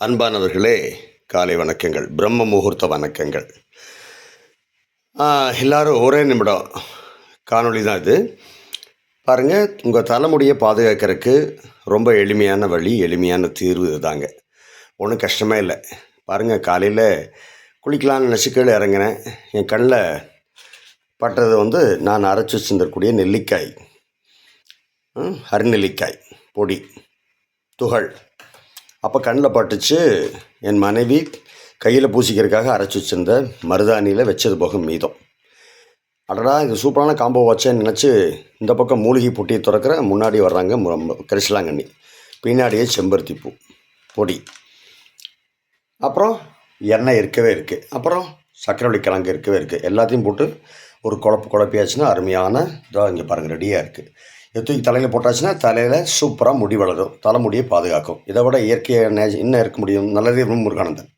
அன்பானவர்களே, காலை வணக்கங்கள், பிரம்ம முகூர்த்த வணக்கங்கள். எல்லோரும் ஒரே நிமிடம் காணொளி தான் இது. பாருங்கள், உங்கள் தலைமுடியை பாதுகாக்கிறதுக்கு ரொம்ப எளிமையான வழி, எளிமையான தீர்வு இதுதாங்க. ஒன்றும் கஷ்டமே இல்லை. பாருங்கள், காலையில் குளிக்கலான்னு நினச்சி கீழே இறங்கினேன். என் கண்ணில் பட்டது நான் அரைச்சி வச்சுருந்தக்கூடிய நெல்லிக்காய், அருநெல்லிக்காய் பொடி துகள். அப்போ கண்ணில் பட்டுச்சு. என் மனைவி கையில் பூசிக்கிறதுக்காக அரைச்சி வச்சுருந்த மருதாணியில் வச்சது போக மீதம். அடடா, இது சூப்பரான காம்போ வச்சேன்னு நினச்சி இந்த பக்கம் மூலிகை பொட்டியை திறக்கிற முன்னாடி வர்றாங்க கரிசலாங்கண்ணி, பின்னாடியே செம்பருத்தி பூ பொடி, அப்புறம் எண்ணெய் இருக்கவே இருக்குது, அப்புறம் சக்கரவள்ளி கிழங்கு இருக்கவே இருக்குது. எல்லாத்தையும் போட்டு ஒரு குழப்பியாச்சுன்னா அருமையான இதாக இங்கே பாருங்கள் ரெடியாக இருக்குது. இதை தூக்கி தலையில் போட்டாச்சுன்னா தலையில் சூப்பராக முடி வளரும், தலைமுடியை பாதுகாக்கும். இதை விட இயற்கையாக இன்னும் இருக்க முடியும். நல்லதே முருகானந்தன்.